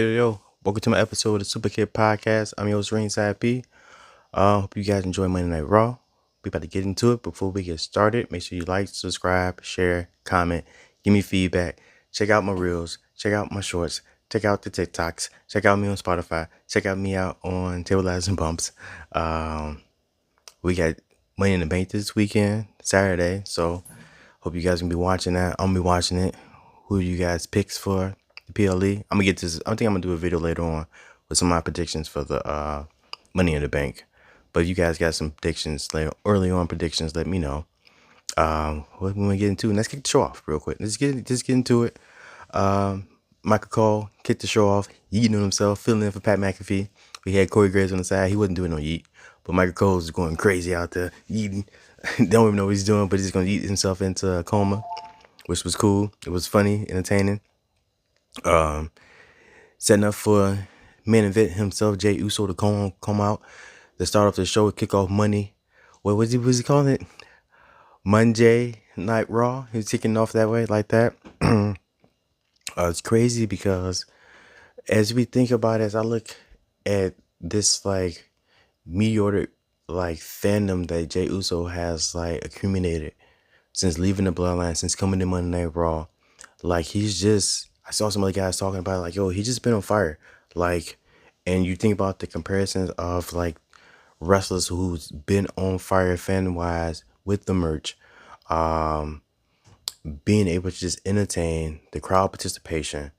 Yo, welcome to my episode of the Superkick Podcast. I'm your host, Ringside P. Hope you guys enjoy Monday Night Raw. We about to get into it. Before we get started, make sure you like, subscribe, share, comment, give me feedback. Check out my reels, check out my shorts, check out the TikToks, check out me on Spotify, check out me out on Table Ladders and Bumps. We got Money in the Bank this weekend, Saturday, so hope you guys can be watching that. I'm gonna be watching it. Who you guys picks for the PLE? I'm gonna get this. I think I'm gonna do a video later on with some of my predictions for the Money in the Bank. But if you guys got some predictions later, early on predictions, let me know. What we gonna get into? And let's kick the show off real quick. Let's get into it. Michael Cole kicked the show off, yeeting on himself, filling in for Pat McAfee. We had Corey Graves on the side. He wasn't doing no yeet, but Michael Cole was going crazy out there, yeeting. Don't even know what he's doing, but he's gonna yeet himself into a coma, which was cool. It was funny, entertaining. Setting up for main event himself, Jey Uso, to come out to start off the show, kick off Monday. What was he calling it? Monday Night Raw. He was kicking off that way, like that. It's crazy because as we think about it, as I look at this like meteoric like fandom that Jey Uso has like accumulated since leaving the bloodline, since coming to Monday Night Raw, like he's just, I saw some other guys talking about it, like, yo, he just been on fire. Like, and you think about the comparisons of like wrestlers who's been on fire fan wise with the merch, being able to just entertain the crowd participation.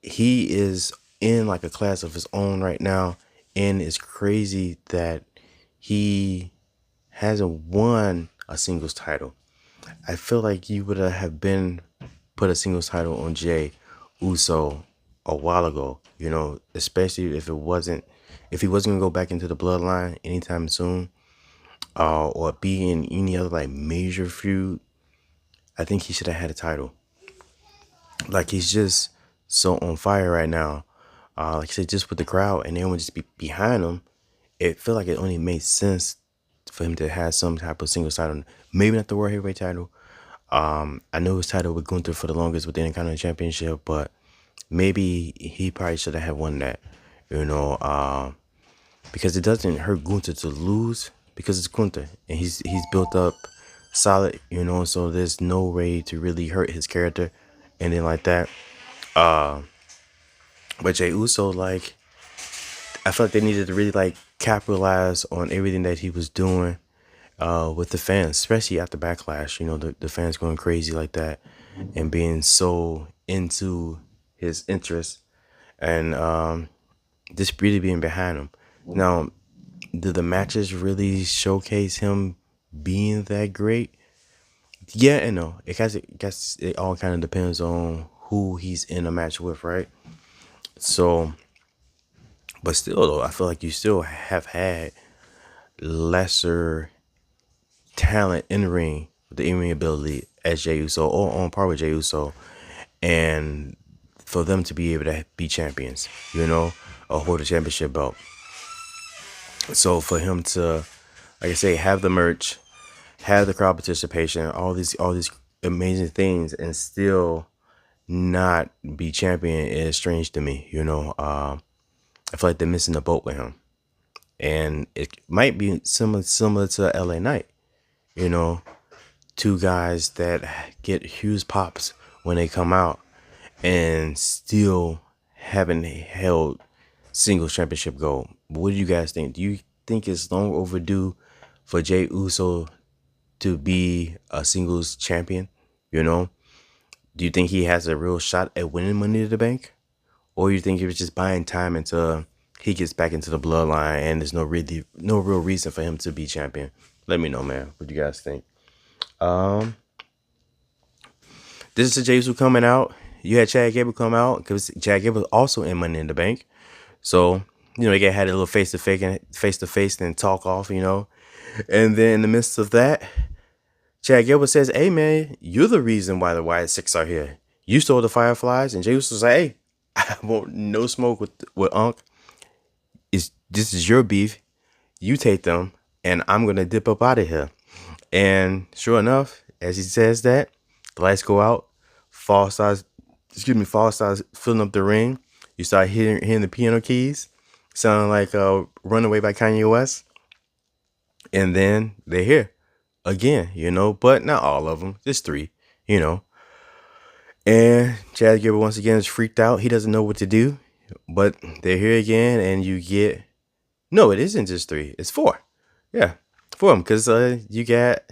He is in like a class of his own right now, and it's crazy that he hasn't won a singles title. I feel like you would have been put a singles title on Jey Uso a while ago, you know, especially if he wasn't gonna go back into the bloodline anytime soon, or be in any other like major feud. I think he should have had a title. Like, he's just so on fire right now. Like I said, just with the crowd and everyone just be behind him, it felt like it only made sense for him to have some type of single title. Maybe not the World Heavyweight title. I know his title with Gunther for the longest with the Intercontinental Championship, but maybe he probably should have won that, you know, because it doesn't hurt Gunther to lose because it's Gunther and he's built up solid, you know, so there's no way to really hurt his character and then like that. But Jey Uso, like, I felt like they needed to really like capitalize on everything that he was doing with the fans, especially after Backlash, you know, the fans going crazy like that and being so into his interests and just really being behind him. Now, do the matches really showcase him being that great? Yeah and no. It all kind of depends on who he's in a match with, right? So, but still though, I feel like you still have had lesser talent in the ring with the in-ring ability as Jey Uso or on par with Jey Uso, and for them to be able to be champions, you know, or hold a championship belt. So for him to, like I say, have the merch, have the crowd participation, all these amazing things, and still not be champion is strange to me, you know. I feel like they're missing the boat with him, and it might be similar to LA Knight, you know, two guys that get huge pops when they come out and still haven't held singles championship gold. What do you guys think? Do you think it's long overdue for Jey Uso to be a singles champion? You know, do you think he has a real shot at winning Money in the Bank? Or you think he was just buying time until he gets back into the bloodline and there's no real reason for him to be champion? Let me know, man. What do you guys think? This is Jey Uso coming out. You had Chad Gable come out because Chad Gable was also in Money in the Bank. So, you know, they had a little face to face and talk off, you know. And then in the midst of that, Chad Gable says, "Hey man, you're the reason why the Wyatt Six are here. You stole the Fireflies." And Jey Uso's like, "Hey, I want no smoke with Unc. This is your beef. You take them, and I'm gonna dip up out of here." And sure enough, as he says that, the lights go out. Fall starts fall starts filling up the ring. You start hearing the piano keys, sounding like "Runaway" by Kanye West, and then they're here again, but not all of them, just three, you know. And Chad Gable once again is freaked out. He doesn't know what to do, but they're here again, and you get no, it isn't just three, it's four. Yeah, four of them, because you got,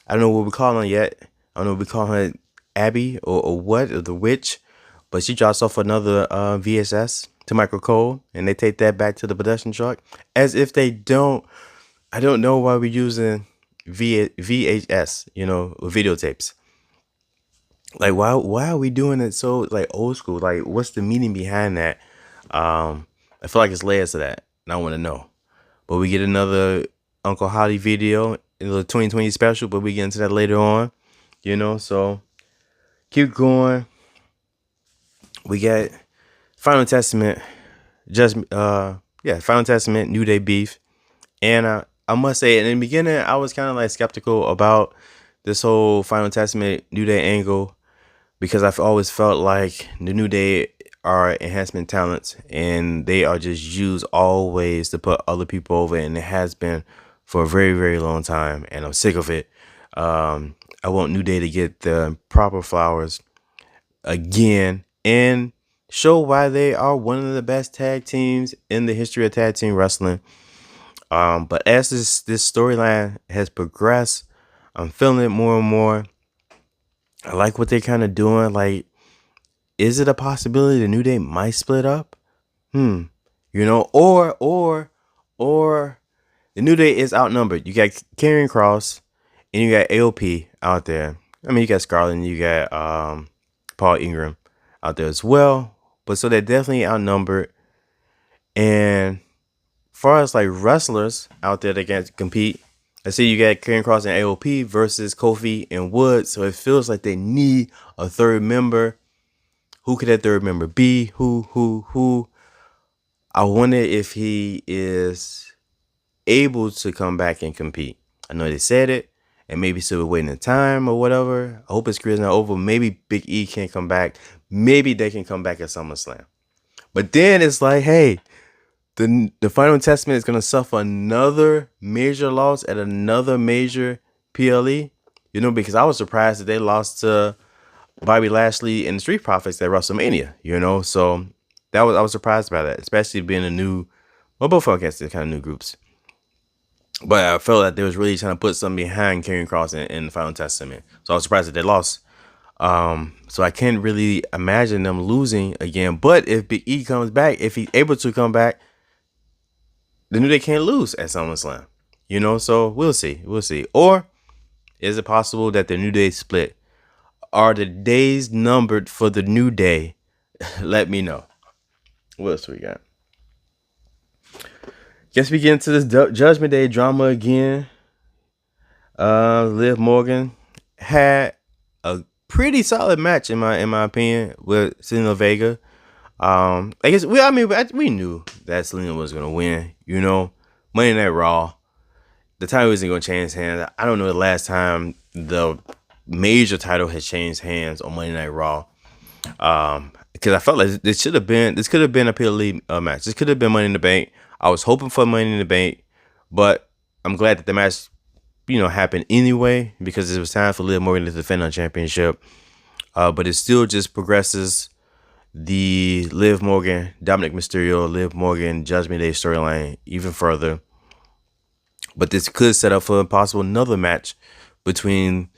I don't know what we call her yet. I don't know if we call her Abby or what, or the witch, but she drops off another VSS to Michael Cole, and they take that back to the production truck as if they don't. I don't know why we're using VHS, videotapes. Like, why are we doing it so like old school? Like, what's the meaning behind that? I feel like it's layers to that, and I want to know. But we get another Uncle Howdy video in the 2020 special, but we get into that later on, So keep going. We got Final Testament, Final Testament, New Day beef, and I must say, in the beginning, I was kind of like skeptical about this whole Final Testament New Day angle, because I've always felt like the New Day are enhancement talents, and they are just used always to put other people over, and it has been for a very, very long time, and I'm sick of it. I want New Day to get the proper flowers again and show why they are one of the best tag teams in the history of tag team wrestling. But as this storyline has progressed, I'm feeling it more and more. I like what they're kind of doing. Like, is it a possibility the New Day might split up? Or the New Day is outnumbered. You got Karrion Kross and you got AOP out there. I mean, you got Scarlett and you got Paul Ingram out there as well. But so they're definitely outnumbered. And as far as like wrestlers out there that can compete, let's say you got Karrion Kross and AOP versus Kofi and Woods. So it feels like they need a third member. Who could that third member be? Who? I wonder if he is able to come back and compete. I know they said it, and maybe still waiting the time or whatever. I hope his career's not over. Maybe Big E can't come back. Maybe they can come back at SummerSlam. But then it's like, hey, the Final Testament is going to suffer another major loss at another major PLE. Because I was surprised that they lost to Bobby Lashley and the Street Profits at WrestleMania. So I was surprised by that, especially being a new, well, both of them are kind of new groups. But I felt that they was really trying to put something behind Karrion Kross in the Final Testament. So I was surprised that they lost. So I can't really imagine them losing again. But if Big E comes back, if he's able to come back, the New Day can't lose at SummerSlam. So we'll see. Or is it possible that the New Day split? Are the days numbered for the New Day? Let me know. What else we got? Guess we get into this Judgment Day drama again. Liv Morgan had a pretty solid match in my opinion with Selena Vega. I guess we knew that Selena was gonna win. Monday Night Raw. The title isn't gonna change hands. I don't know the last time the major title has changed hands on Monday Night Raw. Because I felt like this could have been a PLE match. This could have been Money in the Bank. I was hoping for Money in the Bank, but I'm glad that the match, happened anyway, because it was time for Liv Morgan to defend her championship. But it still just progresses the Liv Morgan, Dominic Mysterio, Liv Morgan, Judgment Day storyline even further. But this could set up for a possible another match between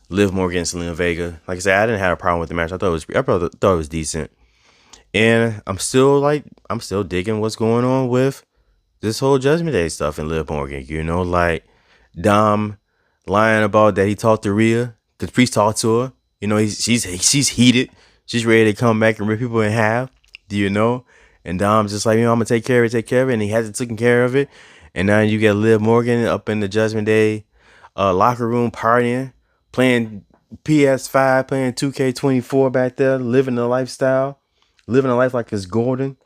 Liv Morgan and Selena Vega. Like I said, I didn't have a problem with the match. I thought it was decent. And I'm still digging what's going on with this whole Judgment Day stuff in Liv Morgan. Like Dom lying about that he talked to Rhea, because Priest talked to her. She's heated. She's ready to come back and rip people in half. And Dom's just like, I'm gonna take care of it, and he hasn't taken care of it. And now you get Liv Morgan up in the Judgment Day locker room partying, playing PS5, playing 2K24 back there, living a lifestyle, living a life like it's golden.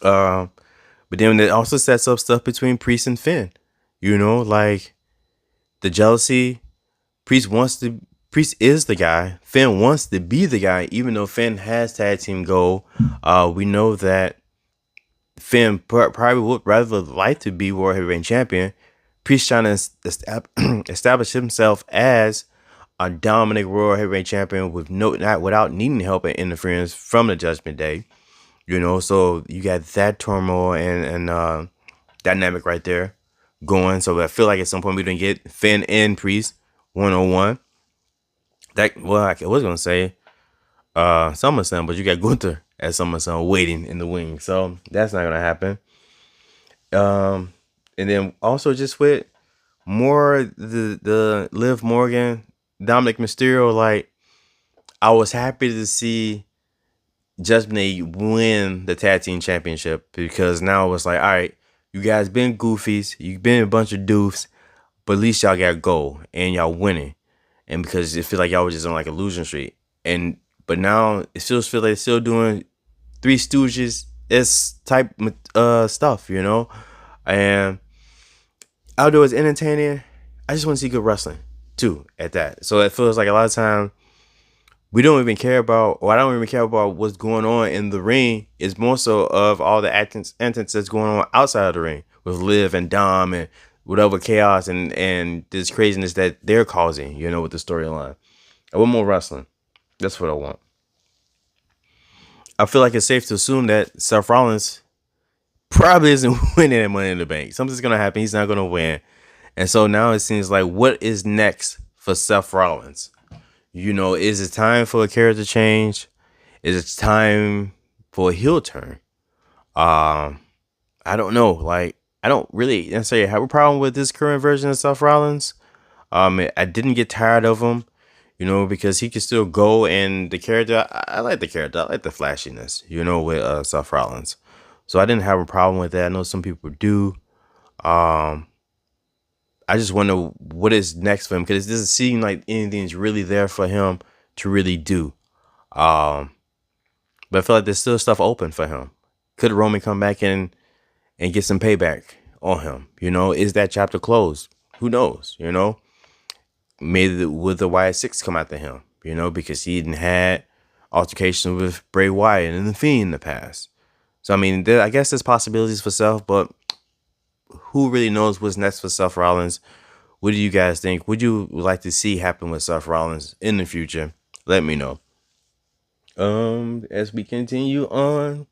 But then it also sets up stuff between Priest and Finn. Like the jealousy. Priest wants to Priest is the guy. Finn wants to be the guy, even though Finn has tag team gold. We know that Finn probably would rather like to be World Heavyweight Champion. Priest trying to establish himself as a dominant World Heavyweight Champion with not without needing help and interference from the Judgment Day. So you got that turmoil and dynamic right there going. So I feel like at some point we're gonna get Finn and Priest 1-on-1. I was gonna say SummerSlam, but you got Gunther at SummerSlam waiting in the wings, so that's not gonna happen. And then also just with more the Liv Morgan, Dominic Mysterio, like I was happy to see Judgment Day win the tag team championship, because now it's like, all right, you guys been goofies, you've been a bunch of doofs, but at least y'all got gold and y'all winning. And because it feels like y'all was just on like a losing streak. But now it feels like they're still doing Three Stooges type stuff, And although it's entertaining, I just want to see good wrestling too at that. So it feels like a lot of time we don't even care about, or I don't even care about what's going on in the ring. It's more so of all the antics that's going on outside of the ring with Liv and Dom and whatever chaos and this craziness that they're causing, with the storyline. I want more wrestling. That's what I want. I feel like it's safe to assume that Seth Rollins probably isn't winning at Money in the Bank. Something's going to happen. He's not going to win. And so now it seems like, what is next for Seth Rollins? Is it time for a character change? Is it time for a heel turn? I don't know. Like, I don't really necessarily have a problem with this current version of Seth Rollins. I didn't get tired of him, because he can still go, and the character, I like the character. I like the flashiness, with Seth Rollins. So I didn't have a problem with that. I know some people do. I just wonder what is next for him, because it doesn't seem like anything's really there for him to really do. But I feel like there's still stuff open for him. Could Roman come back in and get some payback on him? Is that chapter closed? Who knows? Maybe would the Wyatt Six come after him? Because he didn't had altercation with Bray Wyatt and the Fiend in the past. So I guess there's possibilities for Seth, but who really knows what's next for Seth Rollins? What do you guys think? Would you like to see happen with Seth Rollins in the future? Let me know. As we continue on,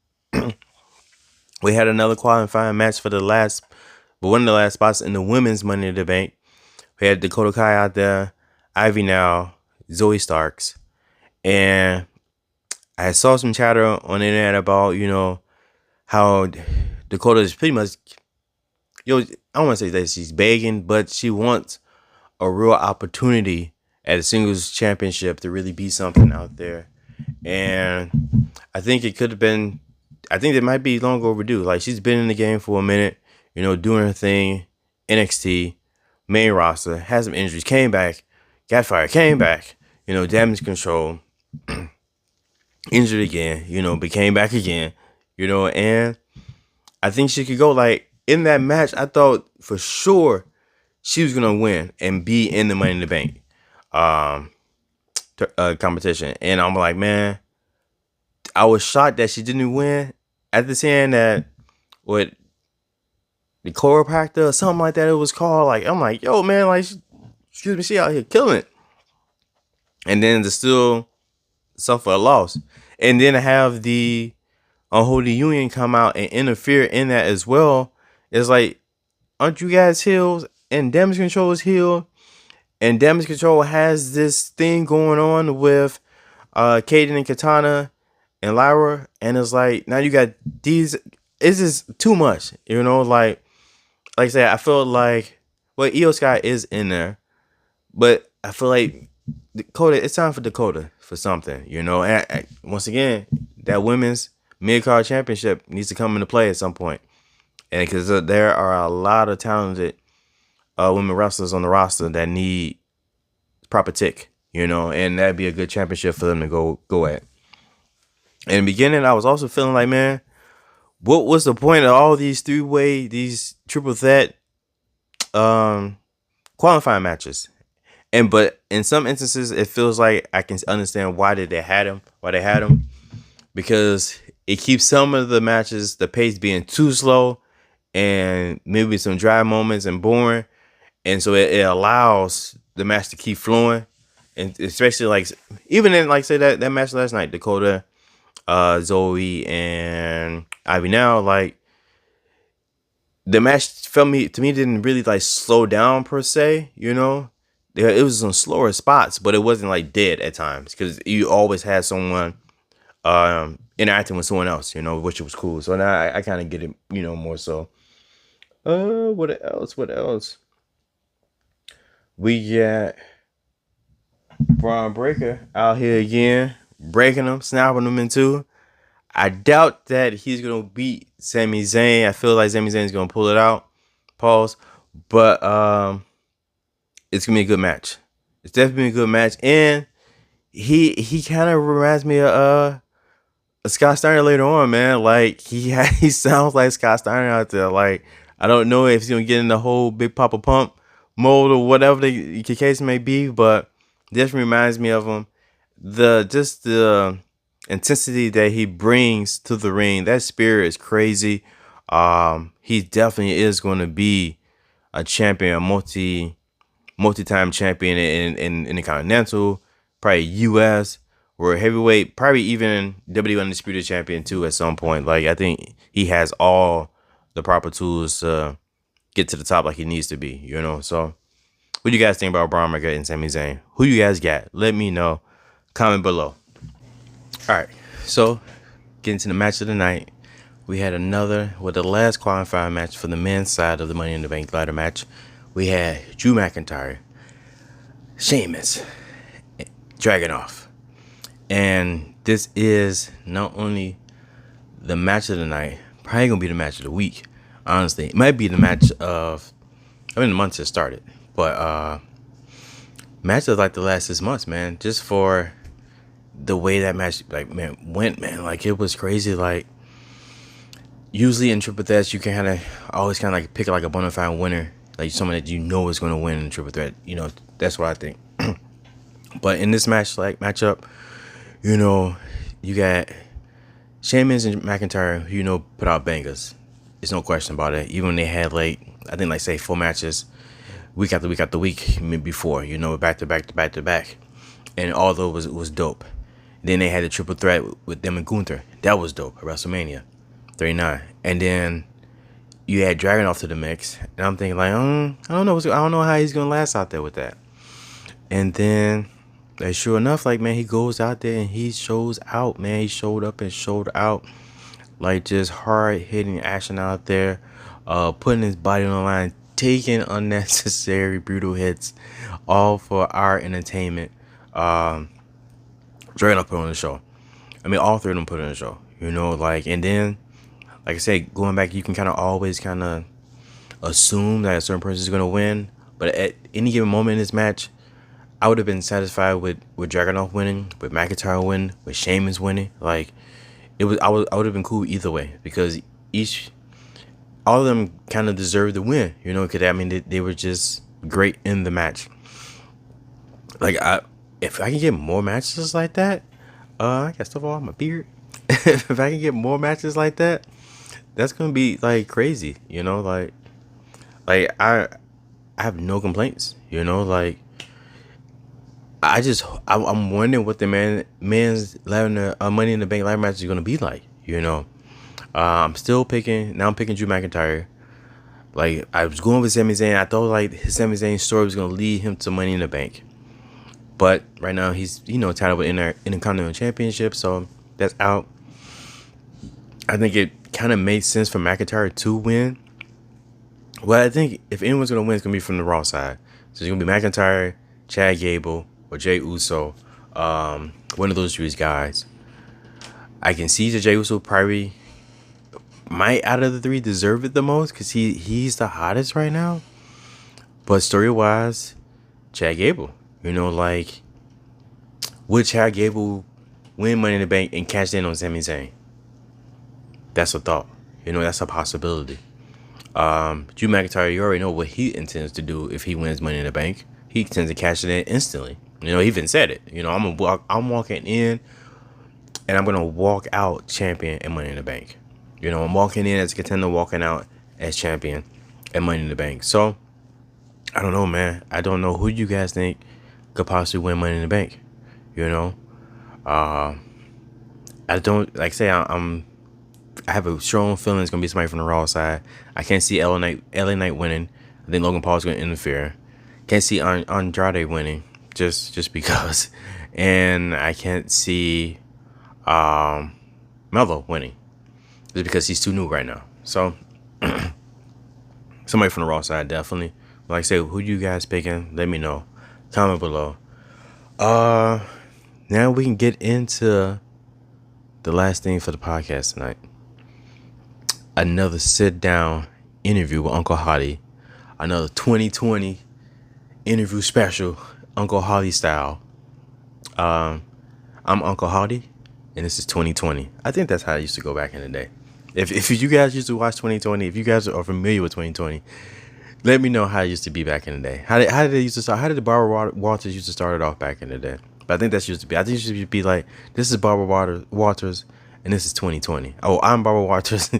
we had another qualifying match for one of the last spots in the women's Money in the Bank. We had Dakota Kai out there, Ivy Now, Zoe Starks, and I saw some chatter on the internet about, how Dakota is pretty much, I don't want to say that she's begging, but she wants a real opportunity at a singles championship to really be something out there. And I think it might be long overdue. Like, she's been in the game for a minute, doing her thing, NXT, main roster, had some injuries, came back, got fired, came back, damage control, injured again, but came back again, and I think she could go. Like, in that match, I thought for sure she was going to win and be in the Money in the Bank competition. And I'm like, man, I was shocked that she didn't win. At the saying that, what, the chiropractor or something like that it was called, like, I'm like, yo, man, like, she out here killing it. And then to still suffer a loss. And then to have the Unholy Union come out and interfere in that as well. It's like, aren't you guys healed? And Damage Control is healed. And Damage Control has this thing going on with Kaden and Katana and Lyra. And it's like, now you got these. It's just too much. Like I said, I feel like, well, Io Sky is in there. But I feel like Dakota, it's time for Dakota for something, And once again, that women's mid-card championship needs to come into play at some point. And because there are a lot of talented women wrestlers on the roster that need proper tick, and that'd be a good championship for them to go at. In the beginning, I was also feeling like, man, what was the point of all these three-way, these triple threat qualifying matches? But in some instances, it feels like I can understand why they had him, because it keeps some of the matches, the pace being too slow, and maybe some dry moments and boring, and so it allows the match to keep flowing, and especially like even in like say that match last night, Dakota, Zoe, and Ivy. Now like the match felt to me didn't really like slow down per se, you know. It was some slower spots, but it wasn't like dead at times because you always had someone interacting with someone else, you know, which was cool. So now I kind of get it, you know, more so. What else? What else? We got Braun Breaker out here again, breaking them, snapping them in two. I doubt that he's gonna beat Sami Zayn. I feel like Sami Zayn's gonna pull it out. Pause. But it's gonna be a good match. It's definitely a good match, and he kind of reminds me of Scott Steiner later on, man. Like he sounds like Scott Steiner out there. Like I don't know if he's gonna get in the whole Big Papa Pump mode or whatever the case may be, but definitely reminds me of him. The intensity that he brings to the ring, that spirit is crazy. He definitely is going to be a champion, a multi-time champion in the Continental, probably US, or heavyweight, probably even WWE Undisputed Champion too at some point. Like I think he has all the proper tools to get to the top like he needs to be, you know. So what do you guys think about Braun Breaker and Sami Zayn? Who you guys got? Let me know. Comment below. All right, so getting to the match of the night, we had the last qualifying match for the men's side of the Money in the Bank ladder match. We had Drew McIntyre, Sheamus, Dragunov, and this is not only the match of the night, probably gonna be the match of the week. Honestly, it might be the match of, the month just started, but match of like the last 6 months, man. Just for the way that match went, man. Like it was crazy. Like usually in triple threats, you can always like pick like a bona fide winner, like someone that you know is going to win in triple threat. You know, that's what I think. But in this matchup, you know, you got Sheamus and McIntyre, you know, put out bangers. There's no question about it. Even when they had I think say 4 matches week after week after week before, you know, back to back to back to back, and although it was dope. Then they had the triple threat with them and Gunther. That was dope at WrestleMania 39. And then you had Dragunov to the mix, and I'm thinking like, I don't know how he's gonna last out there with that. And then, sure enough, like man, he goes out there and he shows out, man. He showed up and showed out, like just hard hitting action out there, putting his body on the line, taking unnecessary brutal hits, all for our entertainment. Dragunov put on the show. I mean, all 3 of them put on the show. You know, like, and then, like I said, going back, you can always assume that a certain person is gonna win. But at any given moment in this match, I would have been satisfied with Dragunov winning, with McIntyre winning, with Sheamus winning. Like, I would have been cool either way, because all of them kind of deserved the win. You know, because I mean, they were just great in the match. Like if I can get more matches like that, I got stuff all on my beard. If I can get more matches like that, that's gonna be like crazy, you know. Like I have no complaints, you know. Like I'm wondering what the men's Money in the Bank ladder match is gonna be like, you know. I'm picking Drew McIntyre. Like I was going with Sami Zayn. I thought like his Sami Zayn story was gonna lead him to Money in the Bank. But right now he's, you know, tied up with Intercontinental Championship, so that's out. I think it kind of makes sense for McIntyre to win. Well, I think if anyone's going to win, it's going to be from the Raw side. So it's going to be McIntyre, Chad Gable, or Jey Uso. One of those 3 guys. I can see that Jey Uso probably might, out of the 3, deserve it the most because he's the hottest right now. But story-wise, Chad Gable. You know, like, would Chad Gable win Money in the Bank and cash in on Sami Zayn? That's a thought. You know, that's a possibility. Drew McIntyre, you already know what he intends to do if he wins Money in the Bank. he tends to cash it in instantly. You know, he even said it. You know, I'm walking in, and I'm gonna walk out champion and Money in the Bank. You know, I'm walking in as a contender, walking out as champion and Money in the Bank. So I don't know, man. I don't know who you guys think could possibly win Money in the Bank. You know, I don't like say I have a strong feeling it's gonna be somebody from the Raw side. I can't see LA Knight winning. I think Logan Paul's gonna interfere. Can't see Andrade winning just because, and I can't see Mello winning just because he's too new right now. So somebody from the Raw side definitely. Like I say, who you guys picking? Let me know. Comment below. Now we can get into the last thing for the podcast tonight. Another sit-down interview with Uncle Howdy. Another 2020 interview special, Uncle Howdy style. I'm Uncle Howdy, and this is 2020. I think that's how it used to go back in the day. If you guys used to watch 2020, if you guys are familiar with 2020, let me know how it used to be back in the day. How did it used to start? How did the Barbara Walters used to start it off back in the day? But I think that's used to be. I think it should be like, this is Barbara Walters, and this is 2020. Oh, I'm Barbara Walters.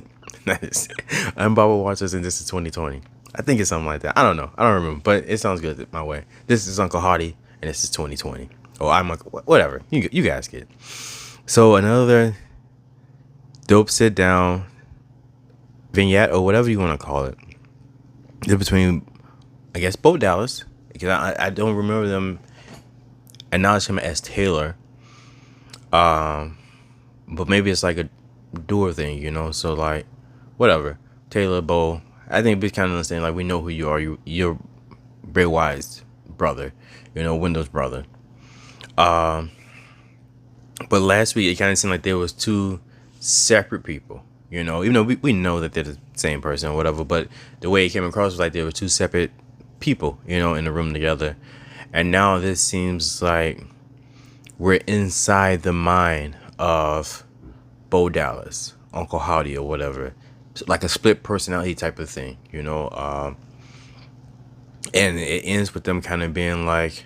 I'm Barbara Walters, and this is 2020. I think it's something like that. I don't know. I don't remember, but it sounds good my way. This is Uncle Howdy, and this is 2020. Oh, I'm Uncle, whatever. You guys get it. So another dope sit down vignette or whatever you want to call it. It's between, I guess, Bo Dallas, because I don't remember them acknowledge him as Taylor. But maybe it's like a duo thing, you know. So like, whatever, Taylor, Bo. I think we kind of understand. Like, we know who you are. You're Bray Wyatt's brother, you know, Window's brother. But last week it kind of seemed like there was two separate people, you know, even though we know that they're the same person or whatever, but the way it came across was like there were two separate people, you know, in the room together. And now this seems like we're inside the mind of Bo Dallas, Uncle Howdy or whatever, like a split personality type of thing, you know. And it ends with them kind of being like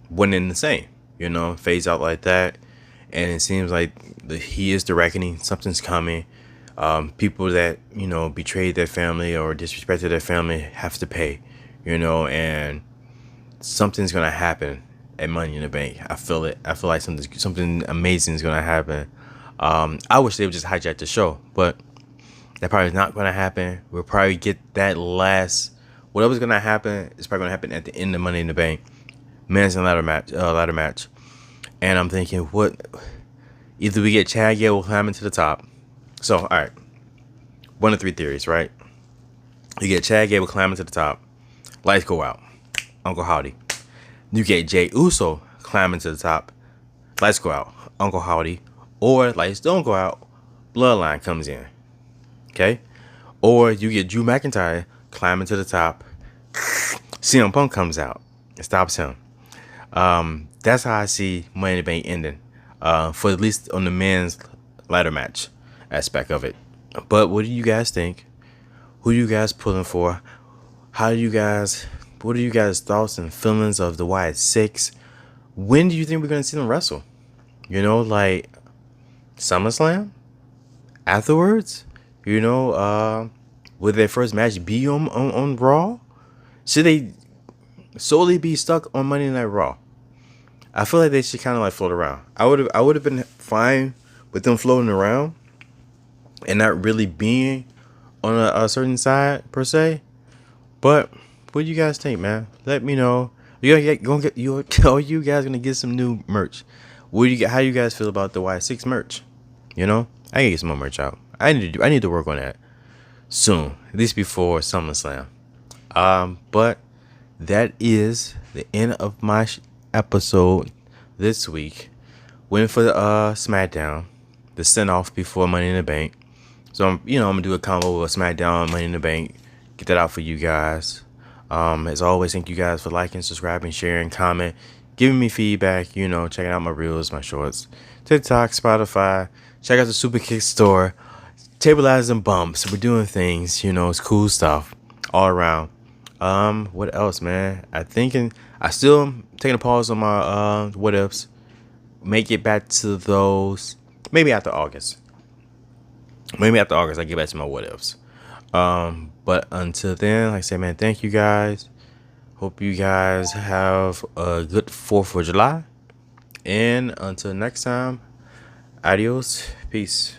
one and the same, you know, fades out like that. And it seems like he is the reckoning. Something's coming. People that, you know, betrayed their family or disrespected their family have to pay, you know, and something's going to happen at Money in the Bank. I feel it. I feel like something amazing is going to happen. I wish they would just hijack the show, but that probably is not going to happen. We'll probably get that whatever's going to happen is probably going to happen at the end of Money in the Bank. Men's and ladder match. And I'm thinking, either we get Chad Gable climbing to the top. So, all right. One of three theories, right? You get Chad Gable climbing to the top. Lights go out. Uncle Howdy. You get Jey Uso climbing to the top. Lights go out. Uncle Howdy. Or lights don't go out. Bloodline comes in. Okay? Or you get Drew McIntyre climbing to the top. CM Punk comes out and stops him. That's how I see Money in the Bank ending, for at least on the men's ladder match aspect of it. But what do you guys think? Who are you guys pulling for? What are you guys' thoughts and feelings of the Wyatt Six? When do you think we're going to see them wrestle? You know, like SummerSlam? Afterwards? You know, would their first match be on Raw? Should they solely be stuck on Monday Night Raw? I feel like they should kind of like float around. I would have been fine with them floating around and not really being on a certain side per se. But what do you guys think, man? Let me know. You guys gonna get some new merch. How you guys feel about the Y6 merch? You know, I can get some more merch out. I need to work on that soon, at least before SummerSlam. But that is the end of my episode this week. Went for the Smackdown, the send off before Money in the Bank. So I'm gonna do a combo with Smackdown, Money in the Bank, get that out for you guys. As always, thank you guys for liking, subscribing, sharing, comment, giving me feedback. You know, checking out my reels, my shorts, TikTok, Spotify. Check out the Superkick store. Table ladders and bumps. We're doing things. You know, it's cool stuff all around. What else, man? I still taking a pause on my what ifs. May get back to those maybe after August. Maybe after August I get back to my what ifs. But until then, like I said, man, thank you guys. Hope you guys have a good 4th of July. And until next time, adios. Peace.